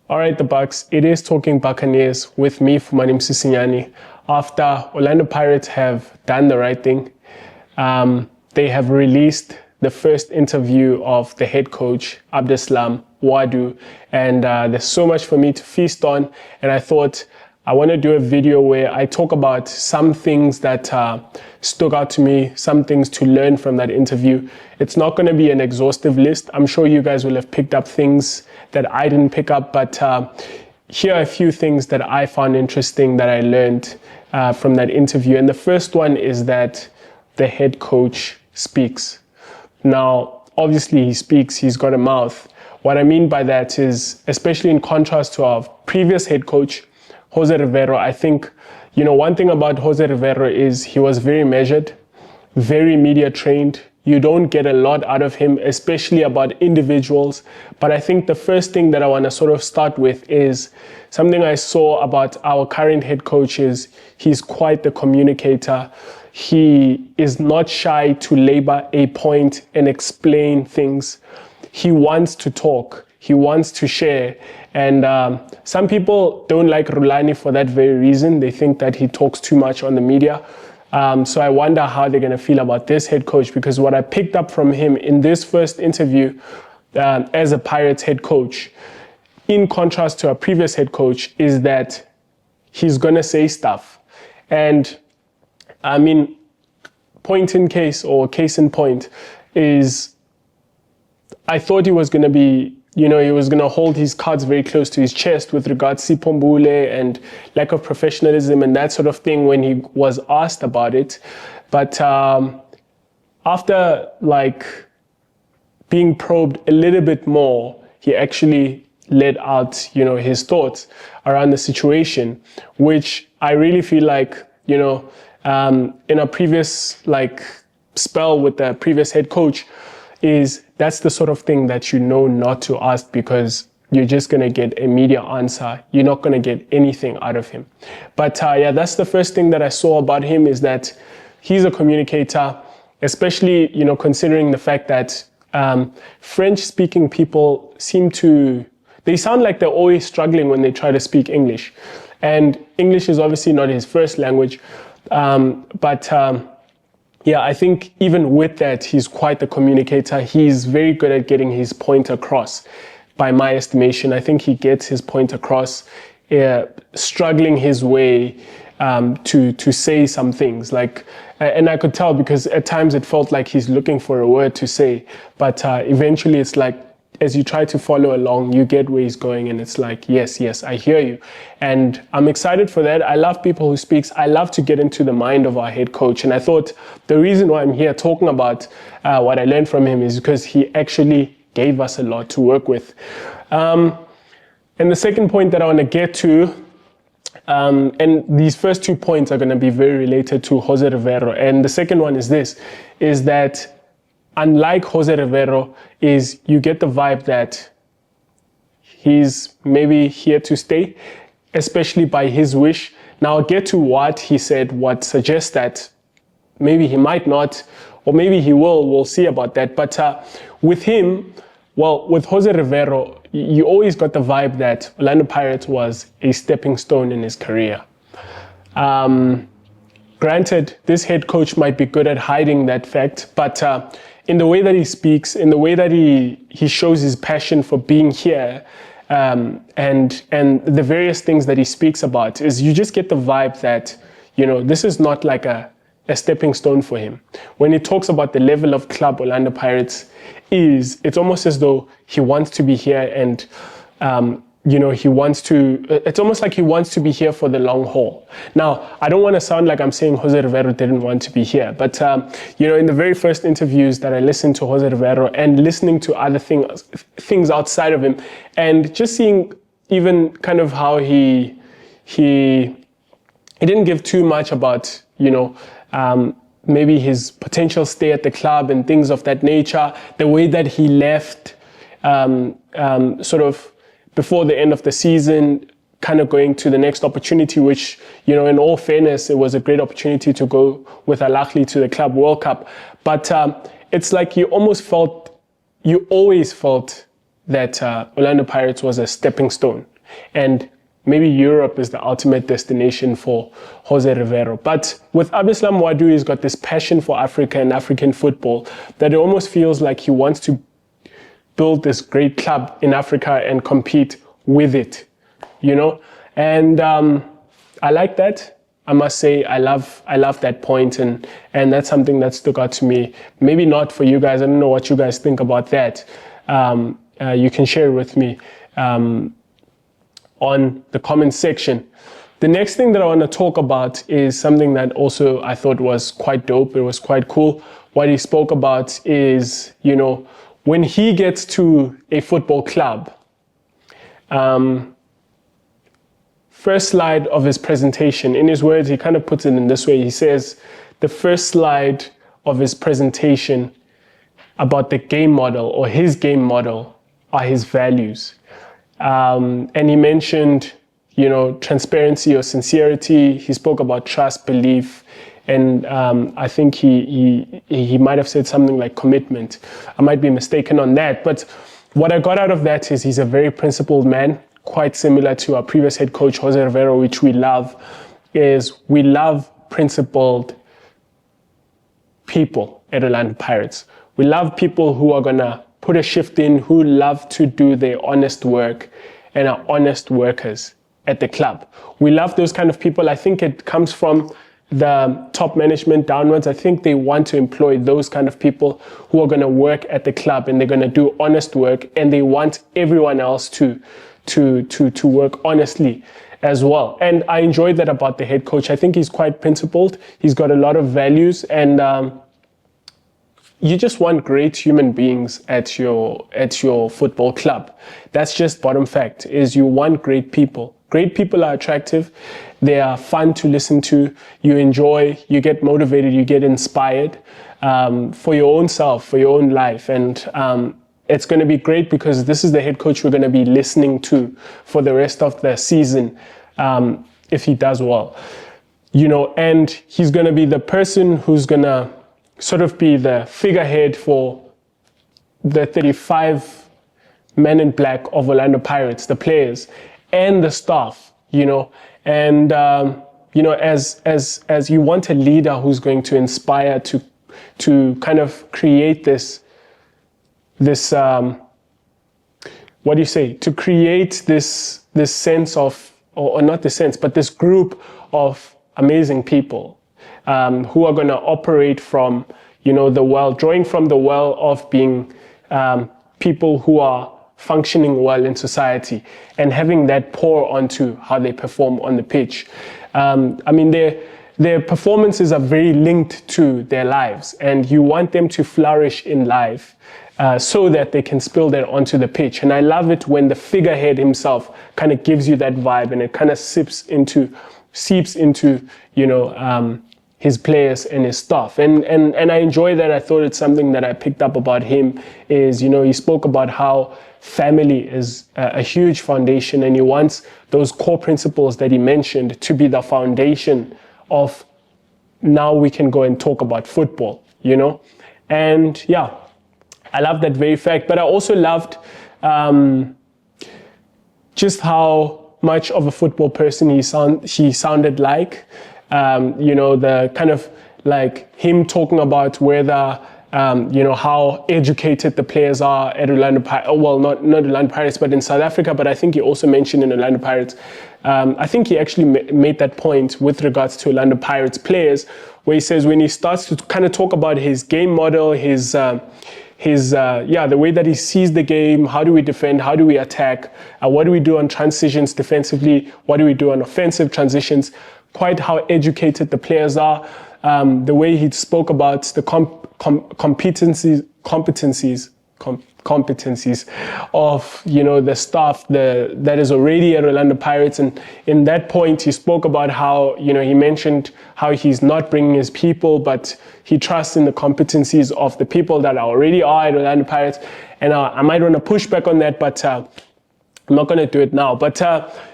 All right, the Bucks. It is Talking Buccaneers with me, Fumane. After Orlando Pirates have done the right thing, they have released the first interview of the head coach, Abdeslam Ouaddou, and there's so much for me to feast on. And I thought I want to do a video where I talk about some things that stuck out to me, some things to learn from that interview. It's not going to be an exhaustive list. I'm sure you guys will have picked up things that I didn't pick up, but here are a few things that I found interesting that I learned from that interview. And the first one is that the head coach speaks. Now, obviously he speaks, he's got a mouth. What I mean by that is, especially in contrast to our previous head coach, Jose Rivero, I think, one thing about Jose Rivero is he was very measured, very media trained. You don't get a lot out of him, especially about individuals. But I think the first thing that I want to sort of start with is something I saw about our current head coach is he's quite the communicator. He is not shy to labor a point and explain things. He wants to talk. He wants to share. And some people don't like Rulani for that very reason. They think that he talks too much on the media. So I wonder how they're going to feel about this head coach, because what I picked up from him in this first interview as a Pirates head coach, in contrast to our previous head coach, is that he's going to say stuff. And I mean, point in case or case in point is I thought he was going to be, he was going to hold his cards very close to his chest with regards to Sipombule and lack of professionalism and that sort of thing when he was asked about it. But after being probed a little bit more, he actually let out, his thoughts around the situation, which I really feel like, in a previous spell with the previous head coach, that's the sort of thing that not to ask, because you're just going to get a media answer. You're not going to get anything out of him. But that's the first thing that I saw about him, is that he's a communicator, especially, considering the fact that French-speaking people they sound like they're always struggling when they try to speak English. And English is obviously not his first language. I think even with that, he's quite the communicator. He's very good at getting his point across, by my estimation. I think he gets his point across, struggling his way to say some things. And I could tell, because at times it felt like he's looking for a word to say. But eventually it's like, as you try to follow along, you get where he's going, and it's like, yes, I hear you. And I'm excited for that. I love people who speaks. I love to get into the mind of our head coach. And I thought the reason why I'm here talking about what I learned from him is because he actually gave us a lot to work with. And the second point that I want to get to, and these first 2 points are going to be very related to Jose Rivero. And the second one is that unlike Jose Rivero, you get the vibe that he's maybe here to stay, especially by his wish. Now I'll get to what he said, what suggests that maybe he might not, or maybe he will. We'll see about that. But with him, with Jose Rivero, you always got the vibe that Orlando Pirates was a stepping stone in his career. Granted, this head coach might be good at hiding that fact, but in the way that he speaks, in the way that he shows his passion for being here, and the various things that he speaks about, is you just get the vibe that, this is not like a stepping stone for him. When he talks about the level of club Orlando Pirates it's almost as though he wants to be here, and he wants to, it's almost like he wants to be here for the long haul. Now, I don't want to sound like I'm saying Jose Rivero didn't want to be here, but, in the very first interviews that I listened to Jose Rivero and listening to other things outside of him, and just seeing even kind of how he didn't give too much about, maybe his potential stay at the club and things of that nature, the way that he left, sort of before the end of the season, kind of going to the next opportunity, which, in all fairness, it was a great opportunity to go with Al Ahly to the Club World Cup. But it's like you always felt that Orlando Pirates was a stepping stone. And maybe Europe is the ultimate destination for Jose Rivero. But with Abdeslam Ouaddou, he's got this passion for Africa and African football that it almost feels like he wants to build this great club in Africa and compete with it, and I like that. I must say I love that point, and that's something that stuck out to me. Maybe not for you guys. I don't know what you guys think about that. You can share it with me on the comment section. The next thing that I want to talk about is something that also I thought was quite dope. It was quite cool. What he spoke about is, when he gets to a football club, first slide of his presentation, in his words, he kind of puts it in this way. He says, the first slide of his presentation about the game model or his game model are his values. And he mentioned, transparency or sincerity. He spoke about trust, belief, and I think he might have said something like commitment. I might be mistaken on that. But what I got out of that is he's a very principled man, quite similar to our previous head coach, Jose Rivero, which we love principled people at Orlando Pirates. We love people who are going to put a shift in, who love to do their honest work and are honest workers at the club. We love those kind of people. I think it comes from the top management downwards. I think they want to employ those kind of people who are going to work at the club and they're going to do honest work, and they want everyone else to work honestly as well. And I enjoyed that about the head coach. I think he's quite principled. He's got a lot of values, and you just want great human beings at your football club. That's just bottom fact, is you want great people. Great people are attractive. They are fun to listen to. You enjoy, you get motivated, you get inspired for your own self, for your own life. And it's going to be great because this is the head coach we're going to be listening to for the rest of the season if he does well. And he's going to be the person who's going to sort of be the figurehead for the 35 men in black of Orlando Pirates, the players and the staff, and as you want a leader who's going to inspire to kind of create this to create this sense of, or not the sense, but this group of amazing people who are going to operate from, drawing from the well of being people who are functioning well in society and having that pour onto how they perform on the pitch. Their performances are very linked to their lives, and you want them to flourish in life so that they can spill that onto the pitch. And I love it when the figurehead himself kind of gives you that vibe, and it kind of seeps into his players and his staff. And I enjoy that. I thought it's something that I picked up about him is, he spoke about how family is a huge foundation, and he wants those core principles that he mentioned to be the foundation of now we can go and talk about football, And yeah, I love that very fact. But I also loved just how much of a football person he sounded like. The kind of like him talking about whether, how educated the players are at Orlando Pirates. Well, not Orlando Pirates, but in South Africa. But I think he also mentioned in Orlando Pirates. I think he actually made that point with regards to Orlando Pirates players, where he says when he starts to kind of talk about his game model, his his the way that he sees the game. How do we defend? How do we attack? What do we do on transitions defensively? What do we do on offensive transitions? Quite how educated the players are. The way he spoke about the competencies of the staff that is already at Orlando Pirates. And in that point, he spoke about how he mentioned how he's not bringing his people, but he trusts in the competencies of the people that already are at Orlando Pirates. And I might want to push back on that, but I'm not going to do it now. But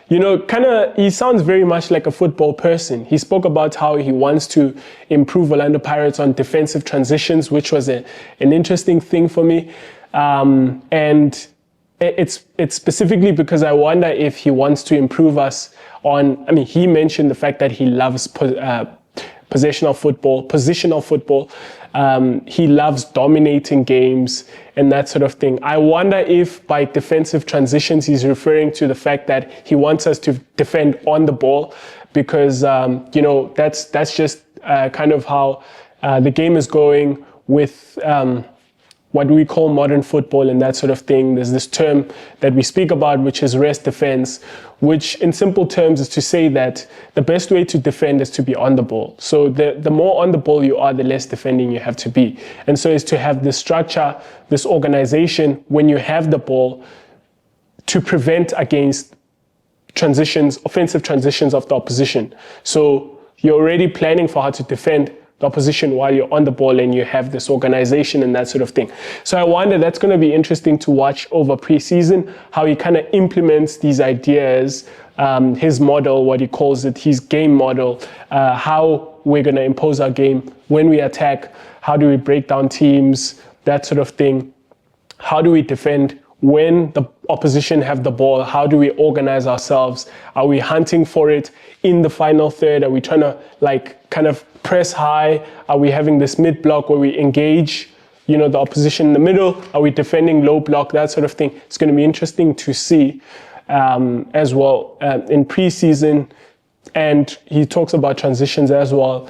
he sounds very much like a football person. He spoke about how he wants to improve Orlando Pirates on defensive transitions, which was an interesting thing for me. And it's specifically because I wonder if he wants to improve us on, he mentioned the fact that he loves positional football. He loves dominating games and that sort of thing. I wonder if by defensive transitions, he's referring to the fact that he wants us to defend on the ball, because, that's just kind of how the game is going with what we call modern football and that sort of thing. There's this term that we speak about, which is rest defense, which in simple terms is to say that the best way to defend is to be on the ball. So the more on the ball you are, the less defending you have to be. And so it's to have this structure, this organization when you have the ball to prevent against transitions, offensive transitions of the opposition. So you're already planning for how to defend the opposition while you're on the ball and you have this organization and that sort of thing. So I wonder, that's going to be interesting to watch over preseason, how he kind of implements these ideas, his model, what he calls it, his game model, how we're going to impose our game when we attack, how do we break down teams, that sort of thing. How do we defend when the opposition have the ball? How do we organize ourselves? Are we hunting for it in the final third? Are we trying to kind of press high? Are we having this mid block where we engage, the opposition in the middle? Are we defending low block? That sort of thing. It's going to be interesting to see as well in preseason. And he talks about transitions as well,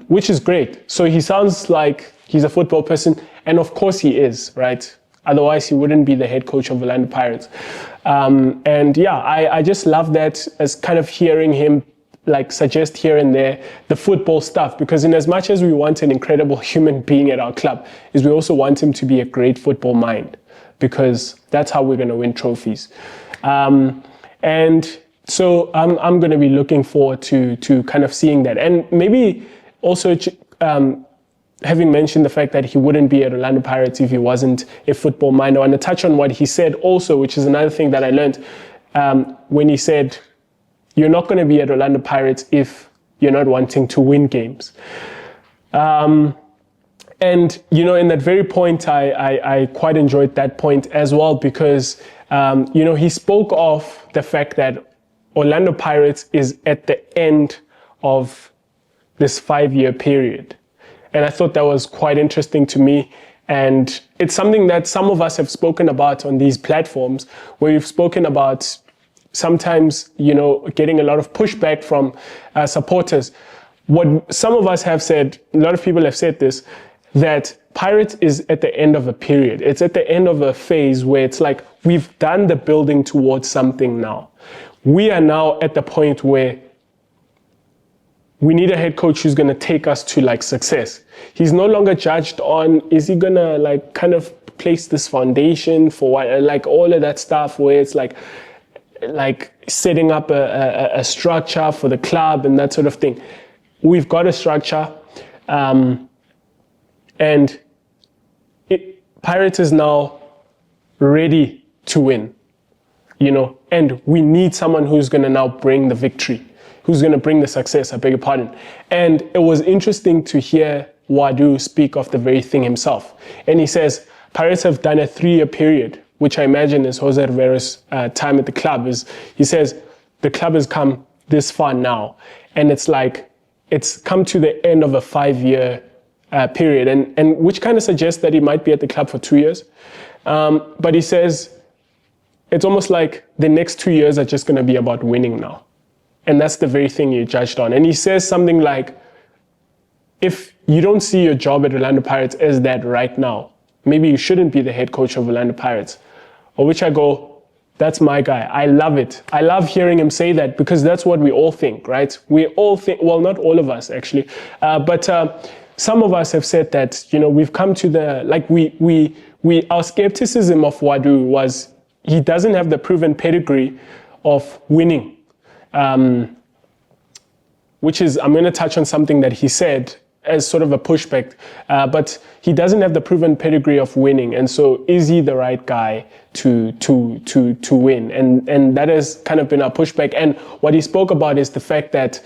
which is great. So he sounds like he's a football person, and of course he is, right? Otherwise, he wouldn't be the head coach of Orlando Pirates. I just love that, as kind of hearing him suggest here and there the football stuff, because in as much as we want an incredible human being at our club, is we also want him to be a great football mind, because that's how we're going to win trophies. And so I'm going to be looking forward to kind of seeing that. And maybe also having mentioned the fact that he wouldn't be at Orlando Pirates if he wasn't a football mind, I want to touch on what he said also, which is another thing that I learned when he said, you're not going to be at Orlando Pirates if you're not wanting to win games. And, in that very point, I quite enjoyed that point as well, because, he spoke of the fact that Orlando Pirates is at the end of this 5-year period. And I thought that was quite interesting to me. And it's something that some of us have spoken about on these platforms, where we've spoken about sometimes, getting a lot of pushback from supporters. What some of us have said, a lot of people have said this, that Pirates is at the end of a period. It's at the end of a phase where it's like, we've done the building towards something now. We are now at the point where we need a head coach who's going to take us to success. He's no longer judged on, is he going to kind of place this foundation for what, all of that stuff where it's like setting up a structure for the club and that sort of thing. We've got a structure, and Pirates is now ready to win, and we need someone who's going to now bring the victory, who's going to bring the success, I beg your pardon. And it was interesting to hear Ouaddou speak of the very thing himself. And he says, Pirates have done a 3-year period, which I imagine is Jose Rivero's time at the club. He says, the club has come this far now. And it's it's come to the end of a 5-year period, and which kind of suggests that he might be at the club for 2 years. But he says, it's almost like the next 2 years are just going to be about winning now. And that's the very thing you're judged on. And he says something like, if you don't see your job at Orlando Pirates as that right now, maybe you shouldn't be the head coach of Orlando Pirates. Or which I go, that's my guy. I love it. I love hearing him say that because that's what we all think, right? We all think, well, not all of us actually, but some of us have said that, we've come to the, like our skepticism of Ouaddou was he doesn't have the proven pedigree of winning, which is, I'm going to touch on something that he said as sort of a pushback, but he doesn't have the proven pedigree of winning. And so is he the right guy to win? And that has kind of been our pushback. And what he spoke about is the fact that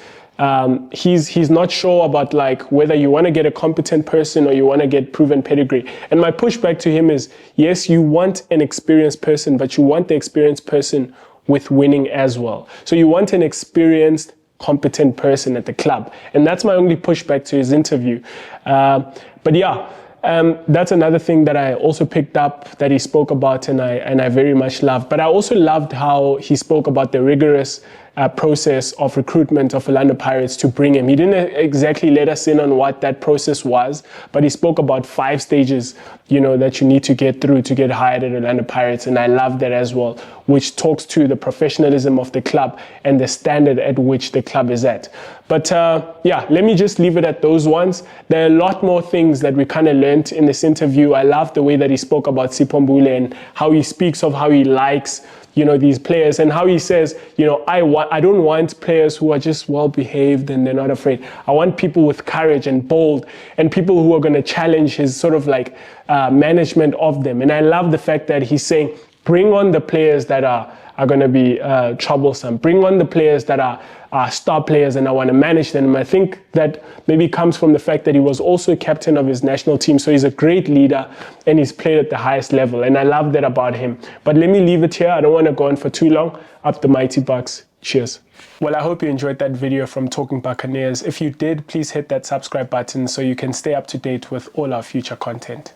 he's not sure about like whether you want to get a competent person or you want to get proven pedigree. And my pushback to him is, yes, you want an experienced person, but you want the experienced person with winning as well. So you want an experienced, competent person at the club. And that's my only pushback to his interview. But yeah, that's another thing that I also picked up that he spoke about and I very much loved. But I also loved how he spoke about the rigorous process of recruitment of Orlando Pirates to bring him. He didn't exactly let us in on what that process was, but he spoke about 5 stages, that you need to get through to get hired at Orlando Pirates. And I love that as well, which talks to the professionalism of the club and the standard at which the club is at. But yeah, let me just leave it at those ones. There are a lot more things that we kind of learned in this interview. I love the way that he spoke about Sipho Mbule and how he speaks of how he likes these players and how he says, I don't want players who are just well behaved and they're not afraid. I want people with courage and bold and people who are going to challenge his sort of like management of them. And I love the fact that he's saying, bring on the players that are going to be troublesome. Bring on the players that are star players and I want to manage them. And I think that maybe comes from the fact that he was also captain of his national team. So he's a great leader and he's played at the highest level. And I love that about him. But let me leave it here. I don't want to go on for too long. Up the mighty Bucks. Cheers. Well, I hope you enjoyed that video from Talking Buccaneers. If you did, please hit that subscribe button so you can stay up to date with all our future content.